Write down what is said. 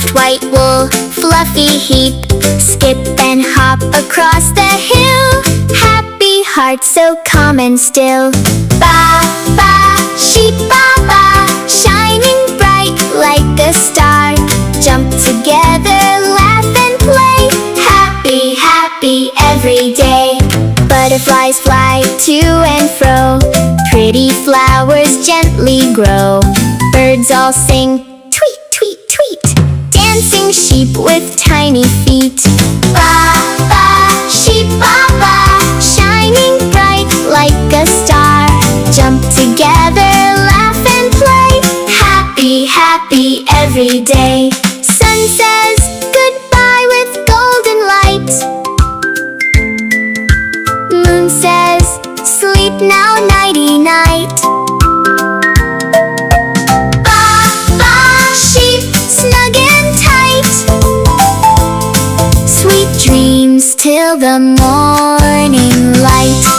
soft white wool, fluffy heap. Skip and hop across the hill. Happy heart so calm and still. Baa, baa, sheep, baa, baa, shining bright like a star. Jump together, laugh and play. Happy, happy every day. Butterflies fly to and fro. Pretty flowers gently grow. Birds all sing, tweet, tweet, tweet. Dancing sheep with tiny feet. Baa, baa, sheep, baa, baa, shining bright like a star. Jump together, laugh and play. Happy, happy every day. Sun says goodbye with golden light. Moon says, sleep now, nighty-night. Baa, baa, sheep, snug and tight. Sweet dreams till the morning light.